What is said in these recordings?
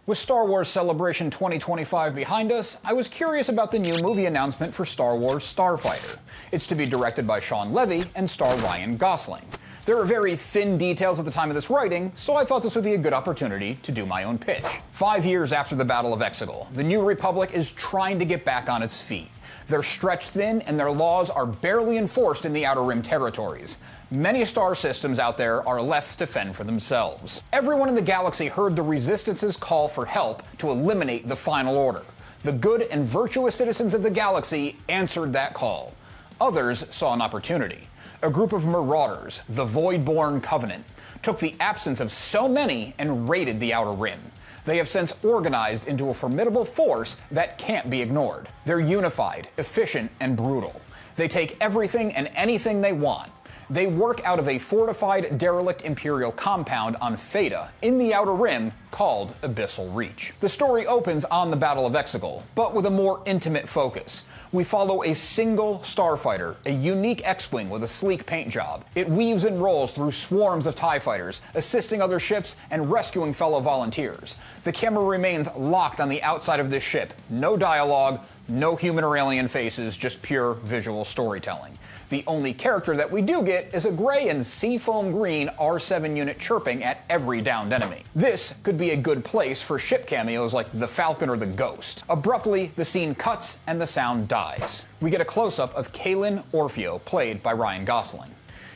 With Star Wars Celebration 2025 behind us, I was curious about the new movie announcement for Star Wars Starfighter. It's to be directed by Shawn Levy and star Ryan Gosling. There are very thin details at the time of this writing, so I thought this would be a good opportunity to do my own pitch. 5 years after the Battle of Exegol, the New Republic is trying to get back on its feet. They're stretched thin and their laws are barely enforced in the Outer Rim territories. Many star systems out there are left to fend for themselves. Everyone in the galaxy heard the Resistance's call for help to eliminate the Final Order. The good and virtuous citizens of the galaxy answered that call. Others saw an opportunity. A group of marauders, the Voidborn Covenant, took the absence of so many and raided the Outer Rim. They have since organized into a formidable force that can't be ignored. They're unified, efficient, and brutal. They take everything and anything they want. They work out of a fortified, derelict Imperial compound on Theta in the Outer Rim called Abyssal Reach. The story opens on the Battle of Exegol, but with a more intimate focus. We follow a single starfighter, a unique X-Wing with a sleek paint job. It weaves and rolls through swarms of TIE fighters, assisting other ships and rescuing fellow volunteers. The camera remains locked on the outside of this ship. No dialogue, no human or alien faces, just pure visual storytelling. The only character that we do get is a gray and seafoam green R7 unit chirping at every downed enemy. This could be a good place for ship cameos like the Falcon or the Ghost. Abruptly, the scene cuts and the sound dies. We get a close-up of Calen Orio, played by Ryan Gosling.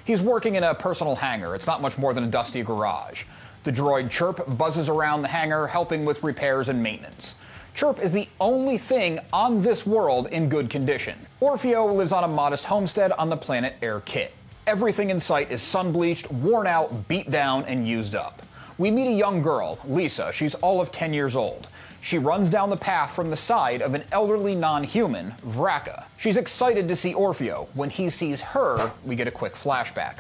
He's working in a personal hangar. It's not much more than a dusty garage. The droid Chirp buzzes around the hangar, helping with repairs and maintenance. Chirp is the only thing on this world in good condition. Orio lives on a modest homestead on the planet Airkit. Everything in sight is sun-bleached, worn out, beat down, and used up. We meet a young girl, Lisa. She's all of 10 years old. She runs down the path from the side of an elderly non-human, Vraka. She's excited to see Orio. When he sees her, we get a quick flashback.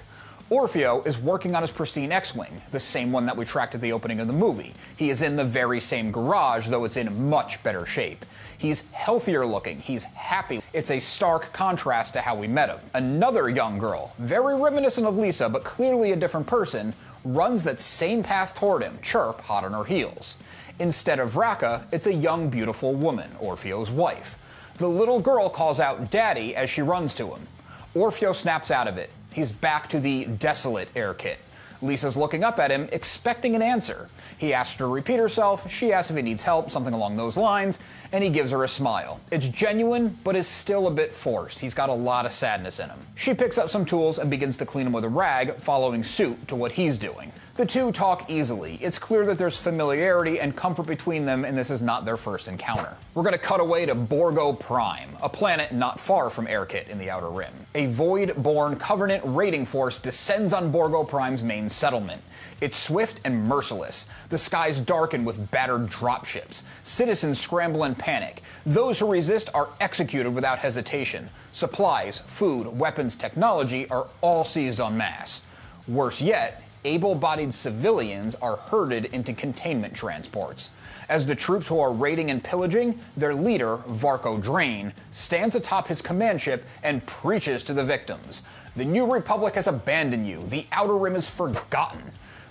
Orio is working on his pristine X-Wing, the same one that we tracked at the opening of the movie. He is in the very same garage, though it's in much better shape. He's healthier looking, he's happy. It's a stark contrast to how we met him. Another young girl, very reminiscent of Lisa, but clearly a different person, runs that same path toward him, Chirp hot on her heels. Instead of Vraka, it's a young, beautiful woman, Orio's wife. The little girl calls out Daddy as she runs to him. Orio snaps out of it. He's back to the desolate Airkit. Lisa's looking up at him, expecting an answer. He asks her to repeat herself, she asks if he needs help, something along those lines, and he gives her a smile. It's genuine, but is still a bit forced. He's got a lot of sadness in him. She picks up some tools and begins to clean them with a rag, following suit to what he's doing. The two talk easily. It's clear that there's familiarity and comfort between them, and this is not their first encounter. We're going to cut away to Borgo Prime, a planet not far from Airkit in the Outer Rim. A Voidborn Covenant raiding force descends on Borgo Prime's main settlement. It's swift and merciless. The skies darken with battered dropships. Citizens scramble in panic. Those who resist are executed without hesitation. Supplies, food, weapons, technology are all seized en masse. Worse yet, able-bodied civilians are herded into containment transports. As the troops who are raiding and pillaging, their leader, Varko Drain, stands atop his command ship and preaches to the victims. The New Republic has abandoned you. The Outer Rim is forgotten.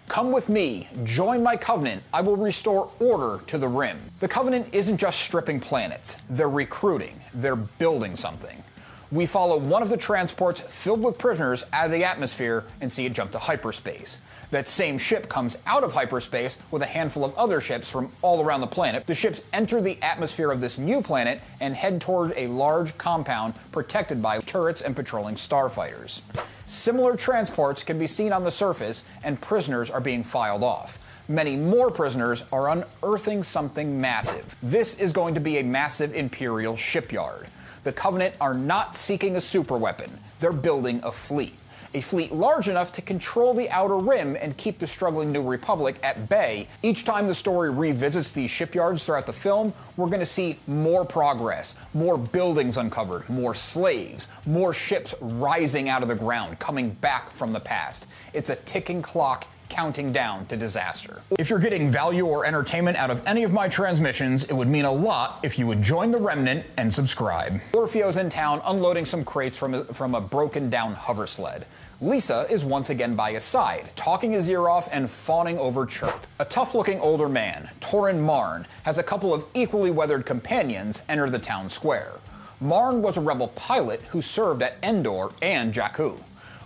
Come with me, join my Covenant, I will restore order to the Rim. The Covenant isn't just stripping planets, they're recruiting, they're building something. We follow one of the transports filled with prisoners out of the atmosphere and see it jump to hyperspace. That same ship comes out of hyperspace with a handful of other ships from all around the planet. The ships enter the atmosphere of this new planet and head toward a large compound protected by turrets and patrolling starfighters. Similar transports can be seen on the surface, and prisoners are being filed off. Many more prisoners are unearthing something massive. This is going to be a massive Imperial shipyard. The Covenant are not seeking a superweapon. They're building a fleet. A fleet large enough to control the Outer Rim and keep the struggling New Republic at bay. Each time the story revisits these shipyards throughout the film, we're going to see more progress, more buildings uncovered, more slaves, more ships rising out of the ground, coming back from the past. It's a ticking clock counting down to disaster. If you're getting value or entertainment out of any of my transmissions, it would mean a lot if you would join the Remnant and subscribe. Orfeo's in town unloading some crates from a broken down hover sled. Lisa is once again by his side, talking his ear off and fawning over Chirp. A tough-looking older man, Torin Marn, has a couple of equally weathered companions enter the town square. Marn was a rebel pilot who served at Endor and Jakku.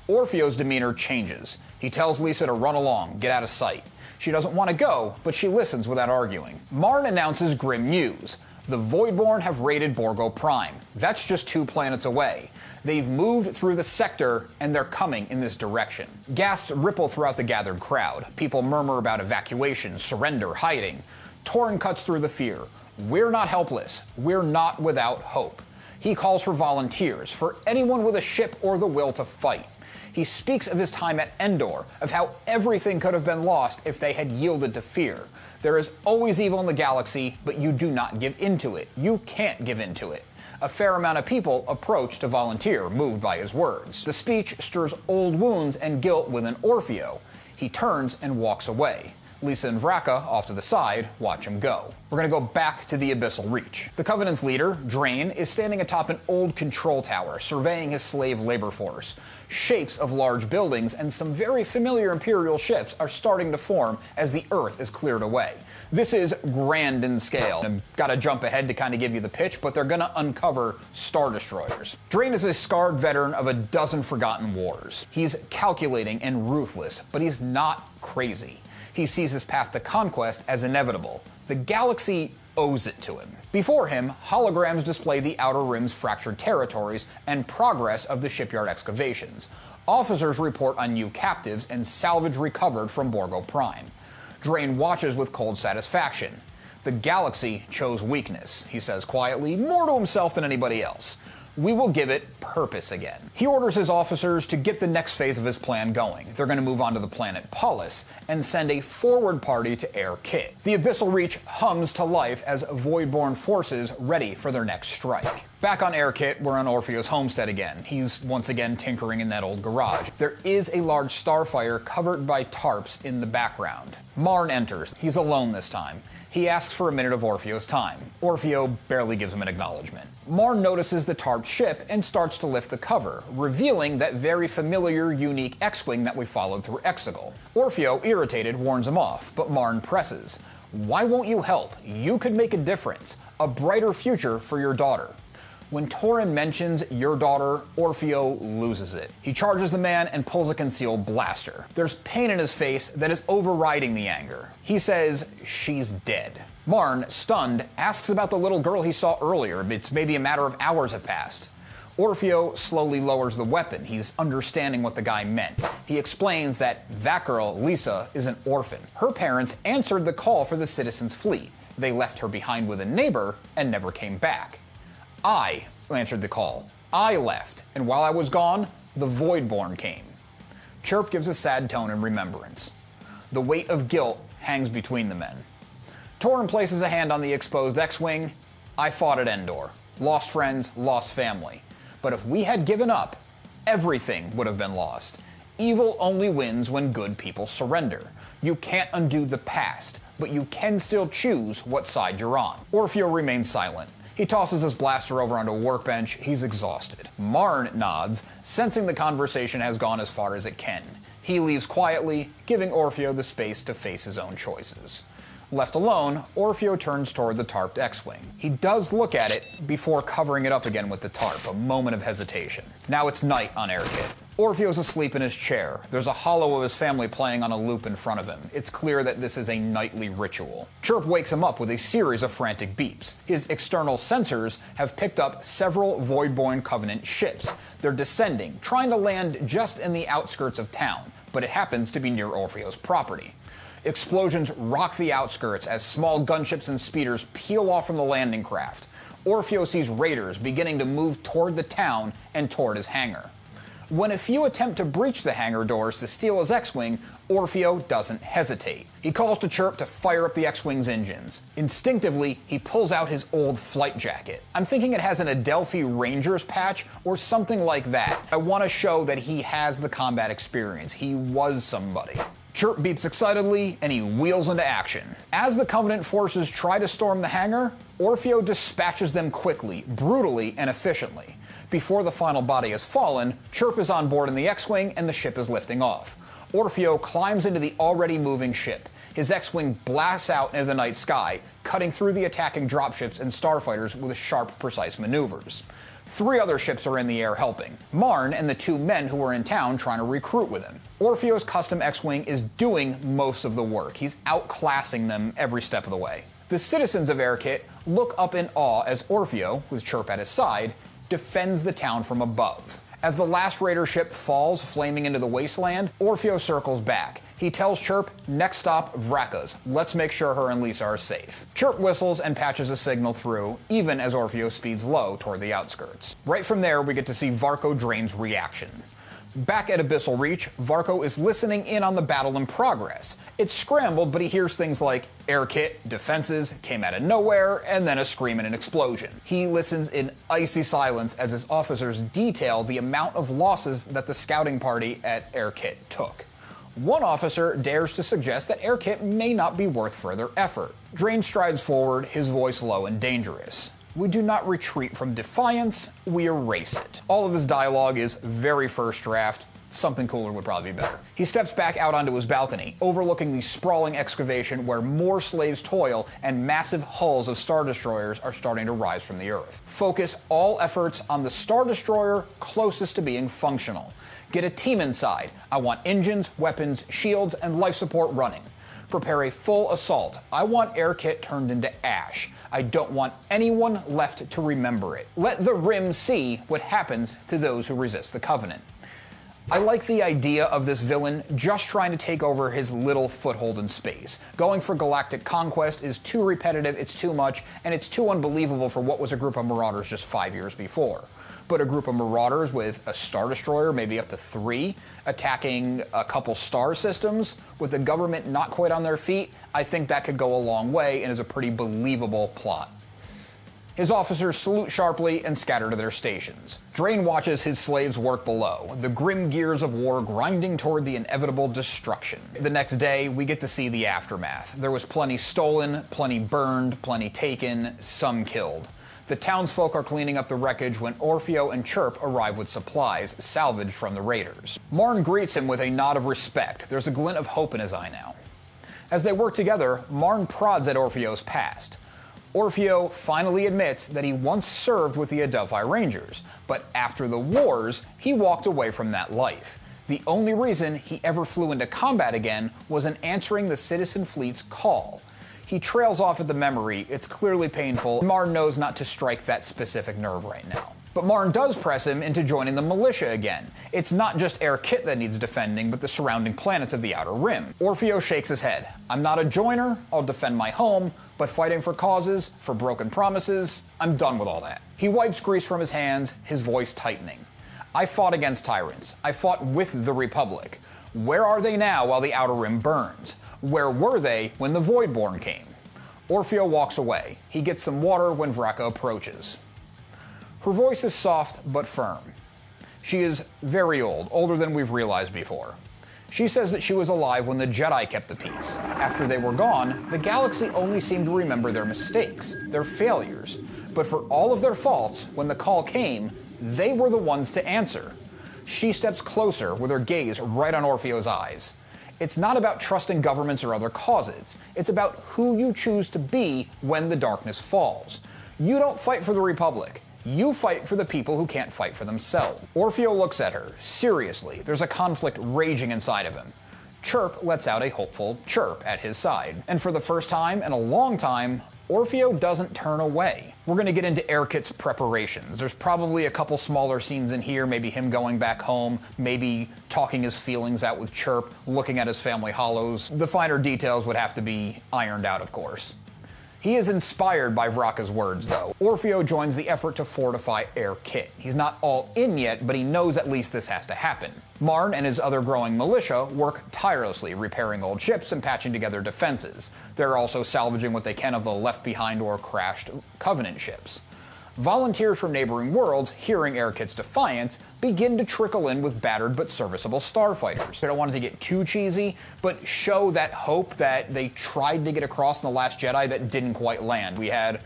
Orfeo's demeanor changes. He tells Lisa to run along, get out of sight. She doesn't want to go, but she listens without arguing. Marn announces grim news. The Voidborn have raided Borgo Prime. That's just 2 planets away. They've moved through the sector, and they're coming in this direction. Gasps ripple throughout the gathered crowd. People murmur about evacuation, surrender, hiding. Torin cuts through the fear. We're not helpless. We're not without hope. He calls for volunteers, for anyone with a ship or the will to fight. He speaks of his time at Endor, of how everything could have been lost if they had yielded to fear. There is always evil in the galaxy, but you do not give into it. You can't give into it. A fair amount of people approach to volunteer, moved by his words. The speech stirs old wounds and guilt within Orfeo. He turns and walks away. Lisa and Vraka, off to the side, watch him go. We're going to go back to the Abyssal Reach. The Covenant's leader, Drain, is standing atop an old control tower, surveying his slave labor force. Shapes of large buildings and some very familiar Imperial ships are starting to form as the Earth is cleared away. This is grand in scale. I've got to jump ahead to kind of give you the pitch, but they're going to uncover Star Destroyers. Drain is a scarred veteran of a dozen forgotten wars. He's calculating and ruthless, but he's not crazy. He sees his path to conquest as inevitable. The galaxy owes it to him. Before him, holograms display the Outer Rim's fractured territories and progress of the shipyard excavations. Officers report on new captives and salvage recovered from Borgo Prime. Drain watches with cold satisfaction. The galaxy chose weakness, he says quietly, more to himself than anybody else. We will give it purpose again. He orders his officers to get the next phase of his plan going. They're going to move on to the planet Polis and send a forward party to Airkit. The Abyssal Reach hums to life as Voidborn forces ready for their next strike. Back on Airkit, we're on Orfeo's homestead again. He's once again tinkering in that old garage. There is a large Starfighter covered by tarps in the background. Marn enters. He's alone this time. He asks for a minute of Orfeo's time. Orfeo barely gives him an acknowledgement. Marn notices the tarped ship and starts to lift the cover, revealing that very familiar, unique X-Wing that we followed through Exegol. Orfeo, irritated, warns him off, but Marn presses. Why won't you help? You could make a difference. A brighter future for your daughter. When Torin mentions your daughter, Orfeo loses it. He charges the man and pulls a concealed blaster. There's pain in his face that is overriding the anger. He says, she's dead. Marn, stunned, asks about the little girl he saw earlier. It's maybe a matter of hours have passed. Orfeo slowly lowers the weapon. He's understanding what the guy meant. He explains that girl, Lisa, is an orphan. Her parents answered the call for the citizens' fleet. They left her behind with a neighbor and never came back. I answered the call. I left, and while I was gone, the Voidborn came. Chirp gives a sad tone in remembrance. The weight of guilt hangs between the men. Torin places a hand on the exposed X-Wing. I fought at Endor. Lost friends, lost family. But if we had given up, everything would have been lost. Evil only wins when good people surrender. You can't undo the past, but you can still choose what side you're on. Orfeo remains silent. He tosses his blaster over onto a workbench. He's exhausted. Marn nods, sensing the conversation has gone as far as it can. He leaves quietly, giving Orfeo the space to face his own choices. Left alone, Orfeo turns toward the tarped X-Wing. He does look at it before covering it up again with the tarp, a moment of hesitation. Now it's night on Airkit. Orfeo's asleep in his chair. There's a hollow of his family playing on a loop in front of him. It's clear that this is a nightly ritual. Chirp wakes him up with a series of frantic beeps. His external sensors have picked up several Voidborn Covenant ships. They're descending, trying to land just in the outskirts of town, but it happens to be near Orfeo's property. Explosions rock the outskirts as small gunships and speeders peel off from the landing craft. Orfeo sees raiders beginning to move toward the town and toward his hangar. When a few attempt to breach the hangar doors to steal his X-Wing, Orfeo doesn't hesitate. He calls to Chirp to fire up the X-Wing's engines. Instinctively, he pulls out his old flight jacket. I'm thinking it has an Adelphi Rangers patch or something like that. I want to show that he has the combat experience. He was somebody. Chirp beeps excitedly, and he wheels into action. As the Covenant forces try to storm the hangar, Orfeo dispatches them quickly, brutally, and efficiently. Before the final body has fallen, Chirp is on board in the X-Wing and the ship is lifting off. Orfeo climbs into the already moving ship. His X-Wing blasts out into the night sky, cutting through the attacking dropships and starfighters with sharp, precise maneuvers. 3 other ships are in the air helping, Marn and the 2 men who are in town trying to recruit with him. Orfeo's custom X-Wing is doing most of the work. He's outclassing them every step of the way. The citizens of Airkit look up in awe as Orfeo, with Chirp at his side, defends the town from above. As the last raider ship falls flaming into the wasteland, Orfeo circles back. He tells Chirp, next stop, Vraka's. Let's make sure her and Lisa are safe. Chirp whistles and patches a signal through, even as Orfeo speeds low toward the outskirts. Right from there, we get to see Varko Drain's reaction. Back at Abyssal Reach, Varko is listening in on the battle in progress. It's scrambled, but he hears things like Airkit, defenses, came out of nowhere, and then a scream and an explosion. He listens in icy silence as his officers detail the amount of losses that the scouting party at Airkit took. One officer dares to suggest that Airkit may not be worth further effort. Drain strides forward, his voice low and dangerous. We do not retreat from defiance, we erase it. All of his dialogue is very first draft. Something cooler would probably be better. He steps back out onto his balcony, overlooking the sprawling excavation where more slaves toil and massive hulls of Star Destroyers are starting to rise from the earth. Focus all efforts on the Star Destroyer closest to being functional. Get a team inside. I want engines, weapons, shields, and life support running. Prepare a full assault. I want Airkit turned into ash. I don't want anyone left to remember it. Let the Rim see what happens to those who resist the Covenant. I like the idea of this villain just trying to take over his little foothold in space. Going for galactic conquest is too repetitive, it's too much, and it's too unbelievable for what was a group of marauders just 5 years before. But a group of marauders with a Star Destroyer, maybe up to 3, attacking a couple star systems, with the government not quite on their feet, I think that could go a long way and is a pretty believable plot. His officers salute sharply and scatter to their stations. Drain watches his slaves work below, the grim gears of war grinding toward the inevitable destruction. The next day, we get to see the aftermath. There was plenty stolen, plenty burned, plenty taken, some killed. The townsfolk are cleaning up the wreckage when Orfeo and Chirp arrive with supplies salvaged from the raiders. Marn greets him with a nod of respect. There's a glint of hope in his eye now. As they work together, Marn prods at Orfeo's past. Orfeo finally admits that he once served with the Adelphi Rangers, but after the wars, he walked away from that life. The only reason he ever flew into combat again was in answering the Citizen Fleet's call. He trails off at the memory. It's clearly painful. Marn knows not to strike that specific nerve right now. But Marn does press him into joining the militia again. It's not just Airkit that needs defending, but the surrounding planets of the Outer Rim. Orfeo shakes his head. I'm not a joiner, I'll defend my home, but fighting for causes, for broken promises, I'm done with all that. He wipes grease from his hands, his voice tightening. I fought against tyrants. I fought with the Republic. Where are they now while the Outer Rim burns? Where were they when the Voidborn came? Orfeo walks away. He gets some water when Vraka approaches. Her voice is soft but firm. She is very old, older than we've realized before. She says that she was alive when the Jedi kept the peace. After they were gone, the galaxy only seemed to remember their mistakes, their failures. But for all of their faults, when the call came, they were the ones to answer. She steps closer with her gaze right on Orfeo's eyes. It's not about trusting governments or other causes. It's about who you choose to be when the darkness falls. You don't fight for the Republic. You fight for the people who can't fight for themselves. Orfeo looks at her, seriously. There's a conflict raging inside of him. Chirp lets out a hopeful chirp at his side. And for the first time in a long time, Orfeo doesn't turn away. We're going to get into Airkit's preparations. There's probably a couple smaller scenes in here, maybe him going back home, maybe talking his feelings out with Chirp, looking at his family hollows. The finer details would have to be ironed out, of course. He is inspired by Vraka's words, though. Orfeo joins the effort to fortify Airkit. He's not all in yet, but he knows at least this has to happen. Marn and his other growing militia work tirelessly, repairing old ships and patching together defenses. They're also salvaging what they can of the left-behind or crashed Covenant ships. volunteers from neighboring worlds, hearing Airkit's defiance, begin to trickle in with battered but serviceable starfighters. I don't want it to get too cheesy, but show that hope that they tried to get across in The Last Jedi that didn't quite land. We had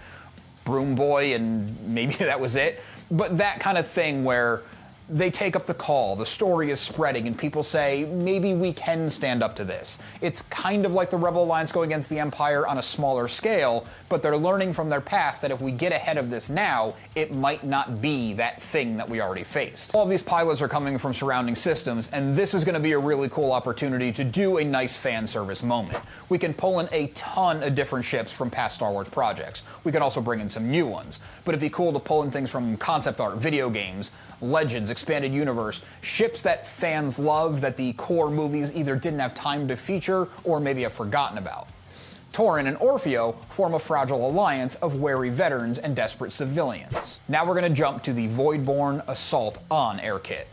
Broom Boy and maybe that was it, but that kind of thing where they take up the call, the story is spreading, and people say, maybe we can stand up to this. It's kind of like the Rebel Alliance go against the Empire on a smaller scale, but they're learning from their past that if we get ahead of this now, it might not be that thing that we already faced. All of these pilots are coming from surrounding systems, and this is going to be a really cool opportunity to do a nice fan service moment. We can pull in a ton of different ships from past Star Wars projects. We can also bring in some new ones, but it'd be cool to pull in things from concept art, video games, Legends, expanded universe, ships that fans love that the core movies either didn't have time to feature or maybe have forgotten about. Torin and Orfeo form a fragile alliance of wary veterans and desperate civilians. Now we're going to jump to the Voidborn assault on Airkit.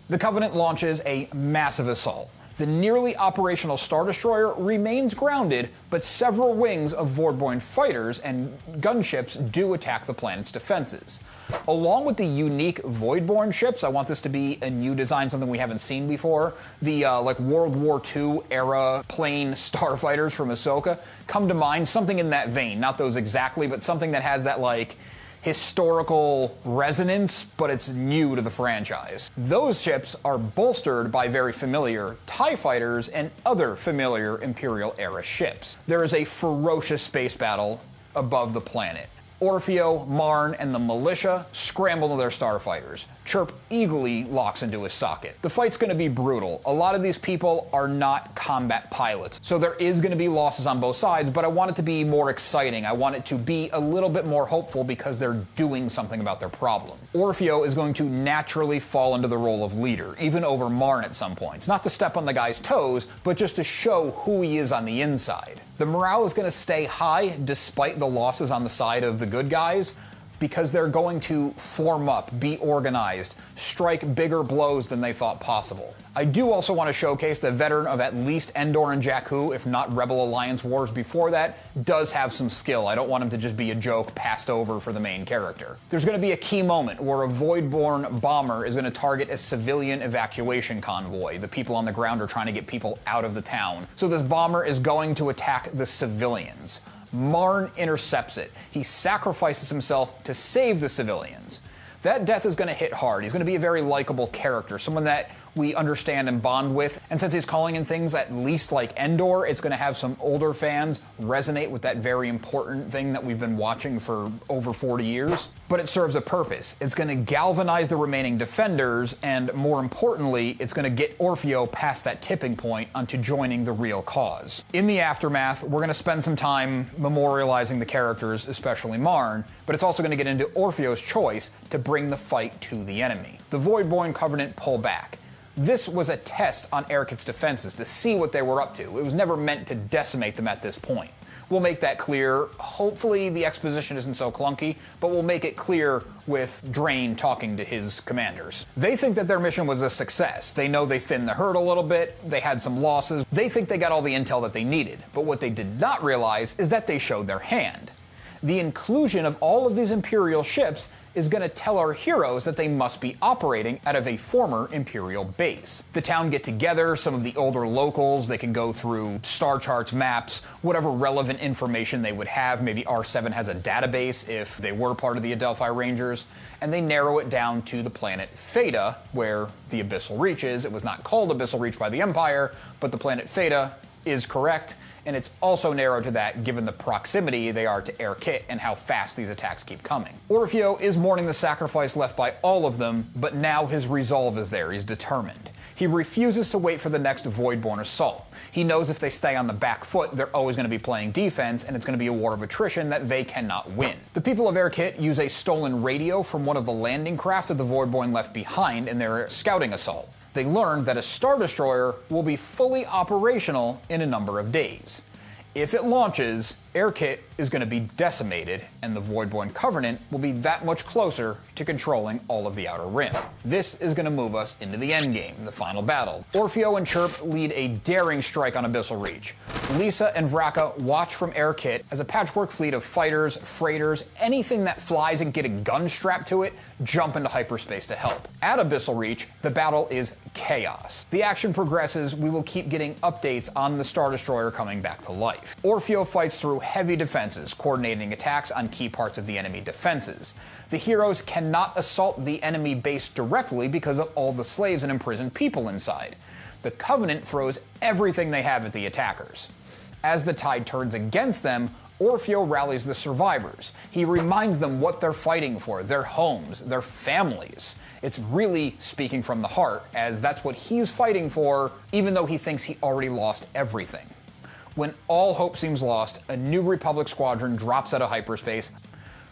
The Covenant launches a massive assault. The nearly operational Star Destroyer remains grounded, but several wings of Voidborn fighters and gunships do attack the planet's defenses. Along with the unique Voidborn ships, I want this to be a new design, something we haven't seen before. The like World War II era plane starfighters from Ahsoka come to mind, something in that vein. Not those exactly, but something that has that like historical resonance, but it's new to the franchise. Those ships are bolstered by very familiar TIE fighters and other familiar Imperial-era ships. There is a ferocious space battle above the planet. Orfeo, Marn, and the militia scramble to their starfighters. Chirp eagerly locks into his socket. The fight's going to be brutal. A lot of these people are not combat pilots, so there is going to be losses on both sides, but I want it to be more exciting. I want it to be a little bit more hopeful because they're doing something about their problem. Orfeo is going to naturally fall into the role of leader, even over Marn at some points. Not to step on the guy's toes, but just to show who he is on the inside. The morale is going to stay high despite the losses on the side of the good guys, because they're going to form up, be organized, strike bigger blows than they thought possible. I do also want to showcase the veteran of at least Endor and Jakku, if not Rebel Alliance wars before that, does have some skill. I don't want him to just be a joke passed over for the main character. There's going to be a key moment where a Voidborn bomber is going to target a civilian evacuation convoy. The people on the ground are trying to get people out of the town. So this bomber is going to attack the civilians. Marn intercepts it. He sacrifices himself to save the civilians. That death is going to hit hard. He's going to be a very likable character, someone that we understand and bond with. And since he's calling in things at least like Endor, it's going to have some older fans resonate with that very important thing that we've been watching for over 40 years. But it serves a purpose. It's going to galvanize the remaining defenders, and more importantly, it's going to get Orfeo past that tipping point onto joining the real cause. In the aftermath, we're going to spend some time memorializing the characters, especially Marn, but it's also going to get into Orfeo's choice to bring the fight to the enemy. The Voidborn Covenant pull back. This was a test on Airkit's defenses to see what they were up to. It was never meant to decimate them at this point. We'll make that clear. Hopefully the exposition isn't so clunky, but we'll make it clear with Drain talking to his commanders. They think that their mission was a success. They know they thinned the herd a little bit, they had some losses, they think they got all the intel that they needed. But what they did not realize is that they showed their hand. The inclusion of all of these Imperial ships is going to tell our heroes that they must be operating out of a former Imperial base. The town get together, some of the older locals, they can go through star charts, maps, whatever relevant information they would have. Maybe R7 has a database if they were part of the Adelphi Rangers, and they narrow it down to the planet Theta, where the Abyssal Reach is. It was not called Abyssal Reach by the Empire, but the planet Theta is correct, and it's also narrowed to that given the proximity they are to Airkit and how fast these attacks keep coming. Orfeo is mourning the sacrifice left by all of them, but now his resolve is there. He's determined. He refuses to wait for the next Voidborn assault. He knows if they stay on the back foot, they're always going to be playing defense, and it's going to be a war of attrition that they cannot win. The people of Airkit use a stolen radio from one of the landing craft that the Voidborn left behind in their scouting assault. They learned that a Star Destroyer will be fully operational in a number of days. If it launches, Airkit is going to be decimated, and the Voidborn Covenant will be that much closer to controlling all of the Outer Rim. This is going to move us into the endgame, the final battle. Orfeo and Chirp lead a daring strike on Abyssal Reach. Lisa and Vraka watch from Airkit as a patchwork fleet of fighters, freighters, anything that flies and get a gun strapped to it, jump into hyperspace to help. At Abyssal Reach, the battle is chaos. The action progresses, we will keep getting updates on the Star Destroyer coming back to life. Orfeo fights through heavy defenses, coordinating attacks on key parts of the enemy defenses. The heroes cannot assault the enemy base directly because of all the slaves and imprisoned people inside. The Covenant throws everything they have at the attackers. As the tide turns against them, Orfeo rallies the survivors. He reminds them what they're fighting for, their homes, their families. It's really speaking from the heart, as that's what he's fighting for, even though he thinks he already lost everything. When all hope seems lost, a New Republic squadron drops out of hyperspace.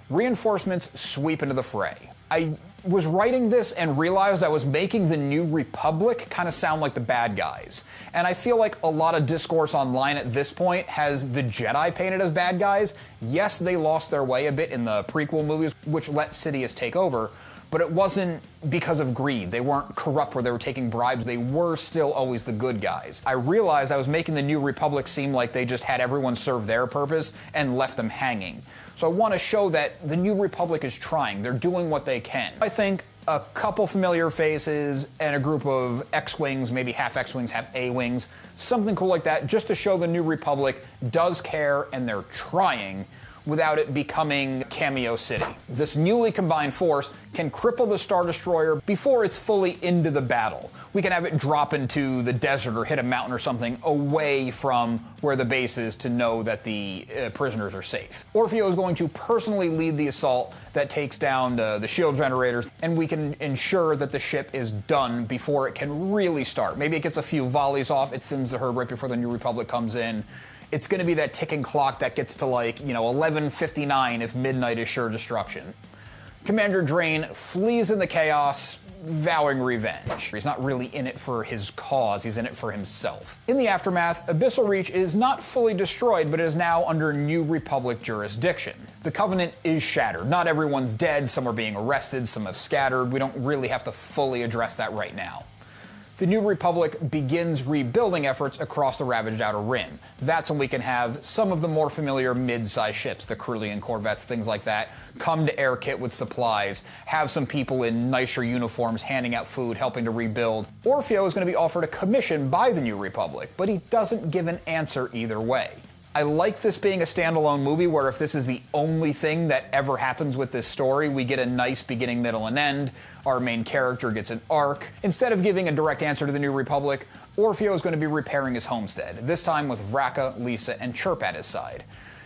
Reinforcements sweep into the fray. I was writing this and realized I was making the New Republic kind of sound like the bad guys. And I feel like a lot of discourse online at this point has the Jedi painted as bad guys. Yes, they lost their way a bit in the prequel movies, which let Sidious take over, but it wasn't because of greed. They weren't corrupt where they were taking bribes. They were still always the good guys. I realized I was making the New Republic seem like they just had everyone serve their purpose and left them hanging. So I want to show that the New Republic is trying. They're doing what they can. I think a couple familiar faces and a group of X-Wings, maybe half X-Wings, half A-Wings, something cool like that, just to show the New Republic does care and they're trying, without it becoming Cameo City. This newly combined force can cripple the Star Destroyer before it's fully into the battle. We can have it drop into the desert or hit a mountain or something away from where the base is to know that the prisoners are safe. Orfeo is going to personally lead the assault that takes down the shield generators, and we can ensure that the ship is done before it can really start. Maybe it gets a few volleys off, it thins the herd right before the New Republic comes in. It's going to be that ticking clock that gets to 11:59 if midnight is sure destruction. Commander Drain flees in the chaos, vowing revenge. He's not really in it for his cause, he's in it for himself. In the aftermath, Abyssal Reach is not fully destroyed, but is now under New Republic jurisdiction. The Covenant is shattered. Not everyone's dead, some are being arrested, some have scattered. We don't really have to fully address that right now. The New Republic begins rebuilding efforts across the ravaged Outer Rim. That's when we can have some of the more familiar mid-sized ships, the Corellian corvettes, things like that, come to Airkit with supplies, have some people in nicer uniforms handing out food, helping to rebuild. Orfeo is going to be offered a commission by the New Republic, but he doesn't give an answer either way. I like this being a standalone movie where if this is the only thing that ever happens with this story, we get a nice beginning, middle, and end. Our main character gets an arc. Instead of giving a direct answer to the New Republic, Orfeo is going to be repairing his homestead, this time with Vraka, Lisa, and Chirp at his side.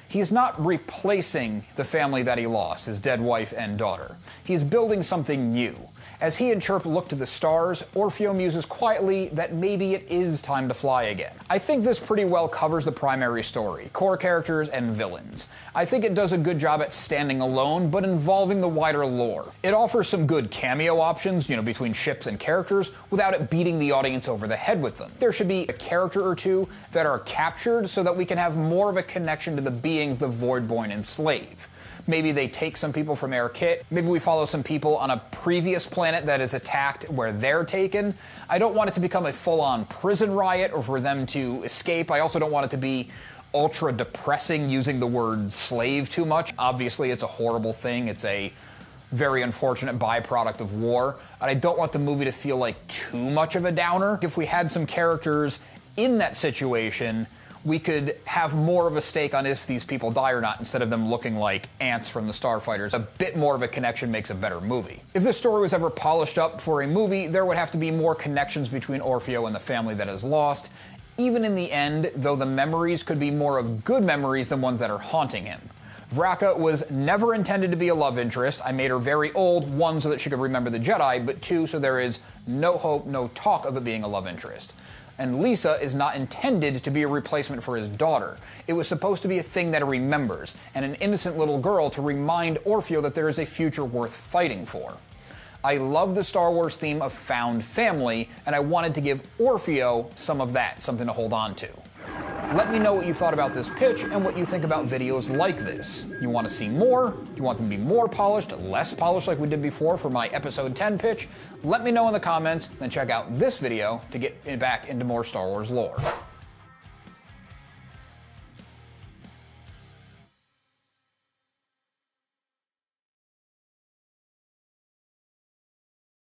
He's not replacing the family that he lost, his dead wife and daughter. He's building something new. As he and Chirp look to the stars, Orfeo muses quietly that maybe it is time to fly again. I think this pretty well covers the primary story, core characters and villains. I think it does a good job at standing alone, but involving the wider lore. It offers some good cameo options, between ships and characters, without it beating the audience over the head with them. There should be a character or two that are captured so that we can have more of a connection to the beings the Voidborn enslave. Maybe they take some people from Airkit. Maybe we follow some people on a previous planet that is attacked where they're taken. I don't want it to become a full-on prison riot or for them to escape. I also don't want it to be ultra depressing using the word slave too much. Obviously, it's a horrible thing. It's a very unfortunate byproduct of war. And I don't want the movie to feel like too much of a downer. If we had some characters in that situation, we could have more of a stake on if these people die or not instead of them looking like ants from the Starfighters. A bit more of a connection makes a better movie. If this story was ever polished up for a movie, there would have to be more connections between Orfeo and the family that is lost. Even in the end, though the memories could be more of good memories than ones that are haunting him. Vraka was never intended to be a love interest. I made her very old, one, so that she could remember the Jedi, but two, so there is no hope, no talk of it being a love interest. And Lisa is not intended to be a replacement for his daughter. It was supposed to be a thing that he remembers, and an innocent little girl to remind Orfeo that there is a future worth fighting for. I love the Star Wars theme of found family, and I wanted to give Orfeo some of that, something to hold on to. Let me know what you thought about this pitch and what you think about videos like this. You want to see more? You want them to be more polished, less polished like we did before for my episode 10 pitch? Let me know in the comments, then check out this video to get back into more Star Wars lore.